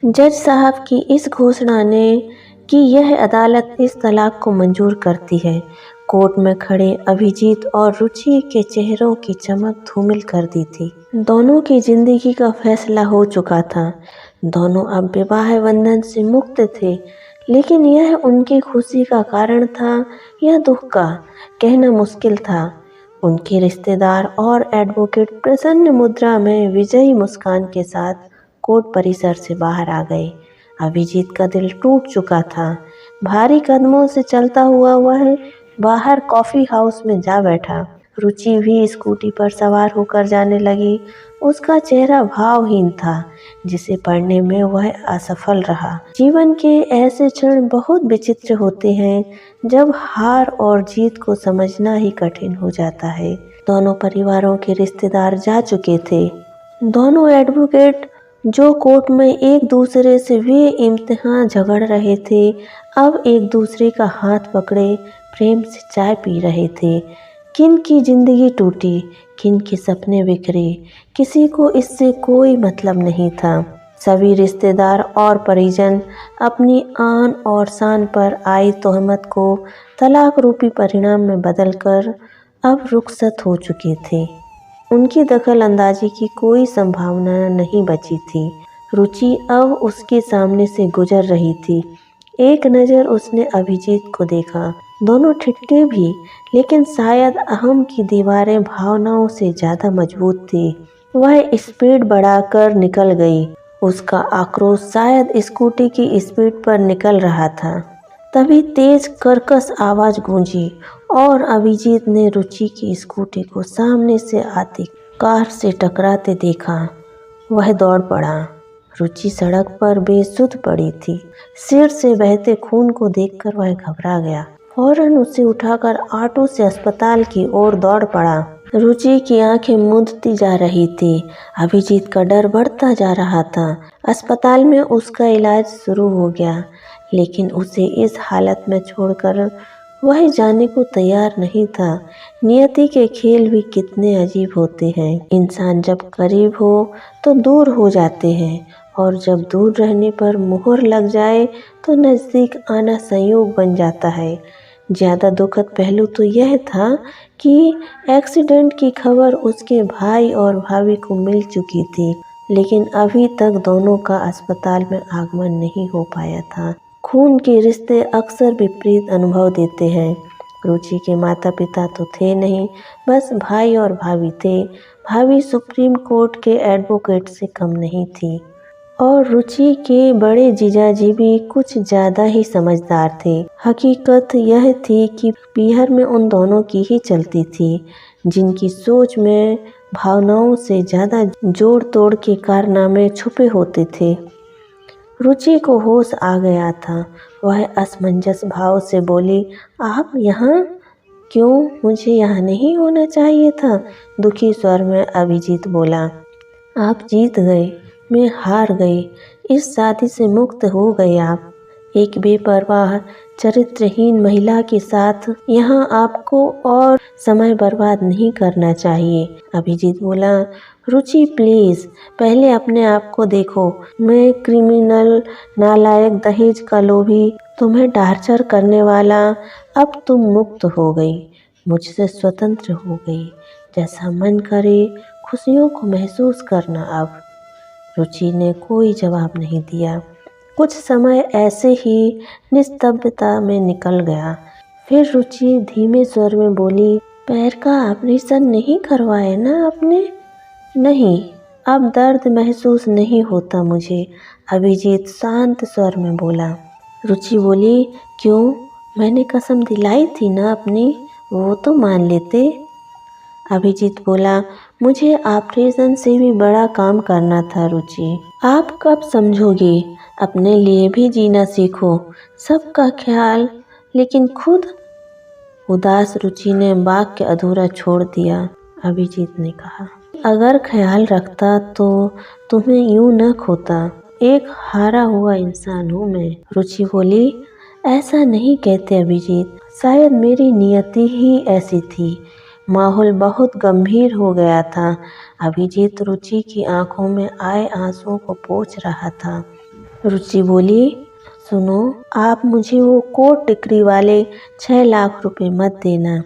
जज साहब की इस घोषणा ने कि यह अदालत इस तलाक को मंजूर करती है, कोर्ट में खड़े अभिजीत और रुचि के चेहरों की चमक धूमिल कर दी थी। दोनों की जिंदगी का फैसला हो चुका था। दोनों अब विवाह बंधन से मुक्त थे, लेकिन यह उनकी खुशी का कारण था या दुख का, कहना मुश्किल था। उनके रिश्तेदार और एडवोकेट प्रसन्न मुद्रा में विजयी मुस्कान के साथ कोर्ट परिसर से बाहर आ गए। अभिजीत का दिल टूट चुका था। भारी कदमों से चलता हुआ वह बाहर कॉफी हाउस में जा बैठा। रुचि भी स्कूटी पर सवार होकर जाने लगी। उसका चेहरा भावहीन था, जिसे पढ़ने में वह असफल रहा। जीवन के ऐसे क्षण बहुत विचित्र होते हैं जब हार और जीत को समझना ही कठिन हो जाता है। दोनों परिवारों के रिश्तेदार जा चुके थे। दोनों एडवोकेट जो कोर्ट में एक दूसरे से बेइंतहा झगड़ रहे थे, अब एक दूसरे का हाथ पकड़े प्रेम से चाय पी रहे थे। किन की जिंदगी टूटी, किन के सपने बिखरे, किसी को इससे कोई मतलब नहीं था। सभी रिश्तेदार और परिजन अपनी आन और शान पर आई तोहमत को तलाक रूपी परिणाम में बदलकर अब रुखसत हो चुके थे। उनकी दखल अंदाजी की कोई संभावना नहीं बची थी। रुचि अब उसके सामने से गुजर रही थी। एक नज़र उसने अभिजीत को देखा। दोनों ठिठके भी, लेकिन शायद अहम की दीवारें भावनाओं से ज़्यादा मजबूत थी। वह स्पीड बढ़ाकर निकल गई। उसका आक्रोश शायद स्कूटी की स्पीड पर निकल रहा था। तभी तेज कर्कश आवाज़ गूंजी और अभिजीत ने रुचि की स्कूटी को सामने से आती कार से टकराते देखा। वह दौड़ पड़ा। रुचि सड़क पर बेसुध पड़ी थी। सिर से बहते खून को देखकर वह घबरा गया। फौरन उसे उठाकर ऑटो से अस्पताल की ओर दौड़ पड़ा। रुचि की आंखें मूंदती जा रही थी। अभिजीत का डर बढ़ता जा रहा था। अस्पताल में उसका इलाज शुरू हो गया, लेकिन उसे इस हालत में छोड़कर वह जाने को तैयार नहीं था। नियति के खेल भी कितने अजीब होते हैं। इंसान जब करीब हो तो दूर हो जाते हैं, और जब दूर रहने पर मोहर लग जाए तो नज़दीक आना संयोग बन जाता है। ज़्यादा दुखद पहलू तो यह था कि एक्सीडेंट की खबर उसके भाई और भाभी को मिल चुकी थी, लेकिन अभी तक दोनों का अस्पताल में आगमन नहीं हो पाया था। खून के रिश्ते अक्सर विपरीत अनुभव देते हैं। रुचि के माता पिता तो थे नहीं, बस भाई और भाभी थे। भाभी सुप्रीम कोर्ट के एडवोकेट से कम नहीं थी, और रुचि के बड़े जीजाजी भी कुछ ज़्यादा ही समझदार थे। हकीकत यह थी कि पीहर में उन दोनों की ही चलती थी, जिनकी सोच में भावनाओं से ज़्यादा जोड़ तोड़ के कारनामे छुपे होते थे। रुचि को होश आ गया था। वह असमंजस भाव से बोली, आप यहाँ क्यों? मुझे यहाँ नहीं होना चाहिए था। दुखी स्वर में अभिजीत बोला, आप जीत गए, मैं हार गई। इस शादी से मुक्त हो गए आप। एक बेपरवाह चरित्रहीन महिला के साथ यहाँ आपको और समय बर्बाद नहीं करना चाहिए। अभिजीत बोला, रुचि प्लीज़, पहले अपने आप को देखो। मैं क्रिमिनल, नालायक, दहेज का लोभी, तुम्हें टार्चर करने वाला। अब तुम मुक्त हो गई, मुझसे स्वतंत्र हो गई। जैसा मन करे खुशियों को महसूस करना अब। रुचि ने कोई जवाब नहीं दिया। कुछ समय ऐसे ही निस्तब्धता में निकल गया। फिर रुचि धीमे स्वर में बोली, पैर का ऑपरेशन नहीं करवाया ना आपने? नहीं, अब दर्द महसूस नहीं होता मुझे। अभिजीत शांत स्वर में बोला। रुचि बोली, क्यों? मैंने कसम दिलाई थी ना अपनी, वो तो मान लेते। अभिजीत बोला, मुझे ऑपरेशन से भी बड़ा काम करना था रुचि। आप कब समझोगे? अपने लिए भी जीना सीखो, सबका ख्याल, लेकिन खुद। उदास रुचि ने वाक्य अधूरा छोड़ दिया। अभिजीत ने कहा, अगर ख्याल रखता तो तुम्हें यूं न खोता। एक हारा हुआ इंसान हूँ मैं। रुचि बोली, ऐसा नहीं कहते अभिजीत, शायद मेरी नियति ही ऐसी थी। माहौल बहुत गंभीर हो गया था। अभिजीत रुचि की आंखों में आए आंसुओं को पोंछ रहा था। रुचि बोली, सुनो, आप मुझे वो कोर्ट डिग्री वाले 6 लाख रुपए मत देना।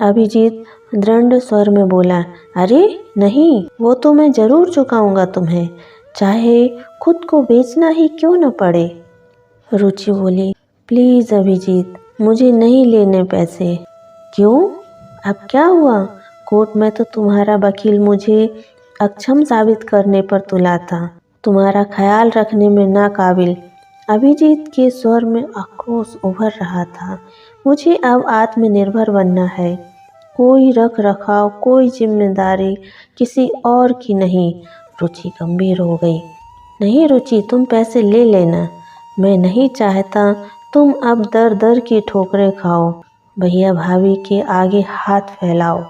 अभिजीत दृढ़ स्वर में बोला, अरे नहीं, वो तो मैं जरूर चुकाऊंगा तुम्हें, चाहे खुद को बेचना ही क्यों न पड़े। रुचि बोली, प्लीज अभिजीत, मुझे नहीं लेने पैसे। क्यों? अब क्या हुआ? कोर्ट में तो तुम्हारा वकील मुझे अक्षम साबित करने पर तुला था, तुम्हारा ख्याल रखने में नाकाबिल। अभिजीत के स्वर में आक्रोश उभर रहा था। मुझे अब आत्मनिर्भर बनना है, कोई रख रखाव, कोई जिम्मेदारी किसी और की नहीं। रुचि गंभीर हो गई। नहीं रुचि, तुम पैसे ले लेना, मैं नहीं चाहता तुम अब दर दर की ठोकरें खाओ। भैया भाभी के आगे हाथ फैलाओ।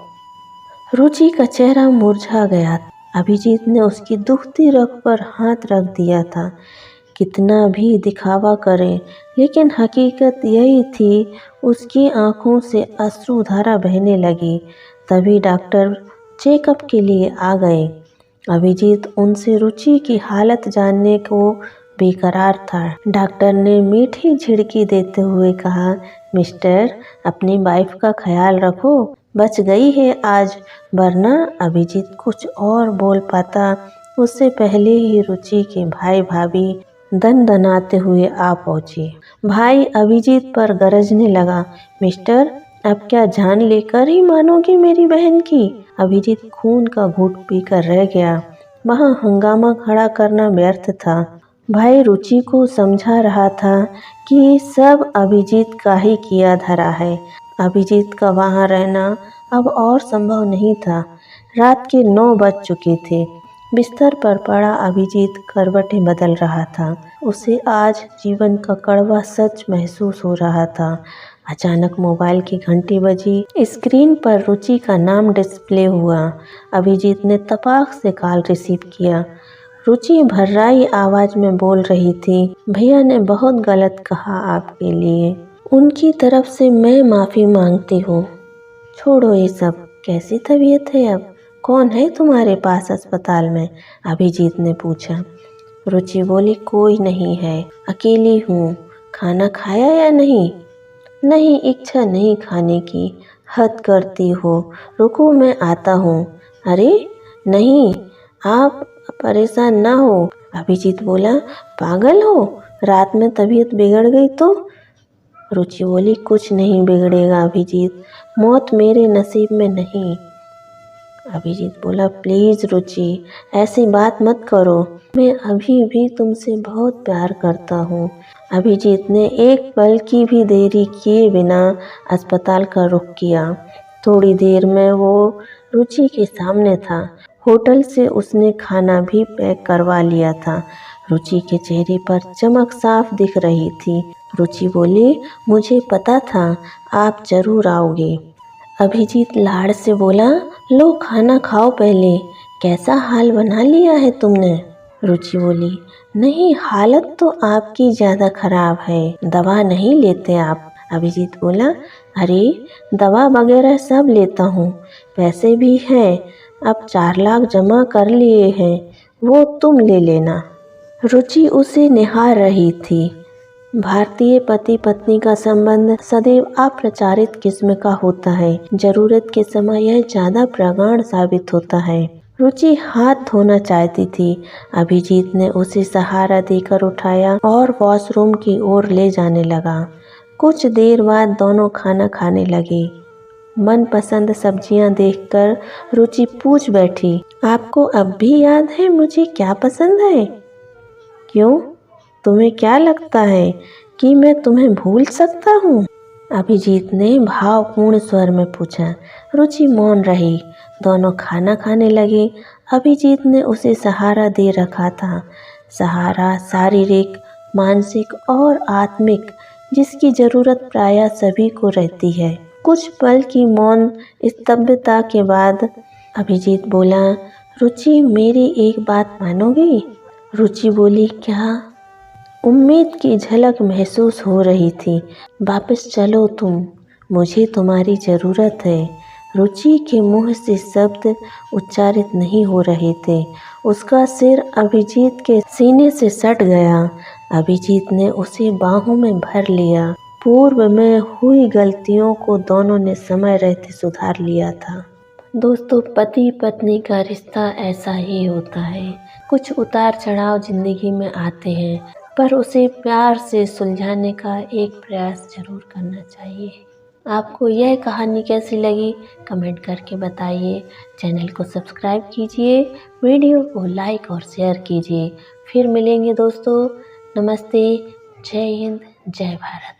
रुचि का चेहरा मुरझा गया। अभिजीत ने उसकी दुखती रग पर हाथ रख दिया था। कितना भी दिखावा करे, लेकिन हकीकत यही थी। उसकी आंखों से अश्रुधारा बहने लगी। तभी डॉक्टर चेकअप के लिए आ गए। अभिजीत उनसे रुचि की हालत जानने को बेकरार था। डॉक्टर ने मीठी झिड़की देते हुए कहा, मिस्टर, अपनी वाइफ का ख्याल रखो, बच गई है आज, वरना। अभिजीत कुछ और बोल पाता उससे पहले ही रुचि के भाई भाभी दनाते हुए आ पहुंचे। भाई अभिजीत पर गरजने लगा, मिस्टर, अब क्या जान लेकर ही मानोगे मेरी बहन की? अभिजीत खून का घूंट पीकर रह गया। वहां हंगामा खड़ा करना व्यर्थ था। भाई रुचि को समझा रहा था कि सब अभिजीत का ही किया धरा है। अभिजीत का वहां रहना अब और संभव नहीं था। रात के 9 बज चुके थे। बिस्तर पर पड़ा अभिजीत करवटें बदल रहा था। उसे आज जीवन का कड़वा सच महसूस हो रहा था। अचानक मोबाइल की घंटी बजी। स्क्रीन पर रुचि का नाम डिस्प्ले हुआ। अभिजीत ने तपाक से कॉल रिसीव किया। रुचि भर्राई आवाज में बोल रही थी, भैया ने बहुत गलत कहा आपके लिए, उनकी तरफ से मैं माफ़ी मांगती हूँ। छोड़ो ये सब, कैसी तबीयत है अब? कौन है तुम्हारे पास अस्पताल में? अभिजीत ने पूछा। रुचि बोली, कोई नहीं है, अकेली हूँ। खाना खाया या नहीं? नहीं, इच्छा नहीं खाने की। हद करती हो, रुको मैं आता हूँ। अरे नहीं, आप परेशान ना हो। अभिजीत बोला, पागल हो, रात में तबीयत बिगड़ गई तो? रुचि बोली, कुछ नहीं बिगड़ेगा अभिजीत, मौत मेरे नसीब में नहीं। अभिजीत बोला, प्लीज़ रुचि, ऐसी बात मत करो, मैं अभी भी तुमसे बहुत प्यार करता हूँ। अभिजीत ने एक पल की भी देरी किए बिना अस्पताल का रुख किया। थोड़ी देर में वो रुचि के सामने था। होटल से उसने खाना भी पैक करवा लिया था। रुचि के चेहरे पर चमक साफ दिख रही थी। रुचि बोली, मुझे पता था आप जरूर आओगे। अभिजीत लाड़ से बोला, लो खाना खाओ पहले, कैसा हाल बना लिया है तुमने? रुचि बोली, नहीं, हालत तो आपकी ज़्यादा खराब है, दवा नहीं लेते आप? अभिजीत बोला, अरे दवा वगैरह सब लेता हूँ, पैसे भी हैं, अब 4 लाख जमा कर लिए हैं, वो तुम ले लेना। रुचि उसे निहार रही थी। भारतीय पति पत्नी का संबंध सदैव अप्रचारित किस्म का होता है। जरूरत के समय यह ज़्यादा प्रगाढ़ साबित होता है। रुचि हाथ धोना चाहती थी। अभिजीत ने उसे सहारा देकर उठाया और वॉशरूम की ओर ले जाने लगा। कुछ देर बाद दोनों खाना खाने लगे। मनपसंद सब्जियां देखकर रुचि पूछ बैठी, आपको अब भी याद है मुझे क्या पसंद है? क्यों, तुम्हें क्या लगता है कि मैं तुम्हें भूल सकता हूँ? अभिजीत ने भावपूर्ण स्वर में पूछा। रुचि मौन रही। दोनों खाना खाने लगे। अभिजीत ने उसे सहारा दे रखा था, सहारा शारीरिक, मानसिक और आत्मिक, जिसकी जरूरत प्रायः सभी को रहती है। कुछ पल की मौन स्तब्धता के बाद अभिजीत बोला, रुचि मेरी एक बात मानोगी? रुचि बोली, क्या? उम्मीद की झलक महसूस हो रही थी। वापस चलो तुम, मुझे तुम्हारी ज़रूरत है। रुचि के मुंह से शब्द उच्चारित नहीं हो रहे थे। उसका सिर अभिजीत के सीने से सट गया। अभिजीत ने उसे बाहों में भर लिया। पूर्व में हुई गलतियों को दोनों ने समय रहते सुधार लिया था। दोस्तों, पति पत्नी का रिश्ता ऐसा ही होता है। कुछ उतार चढ़ाव जिंदगी में आते हैं, पर उसे प्यार से सुलझाने का एक प्रयास जरूर करना चाहिए। आपको यह कहानी कैसी लगी कमेंट करके बताइए। चैनल को सब्सक्राइब कीजिए, वीडियो को लाइक और शेयर कीजिए। फिर मिलेंगे दोस्तों। नमस्ते, जय हिंद, जय भारत।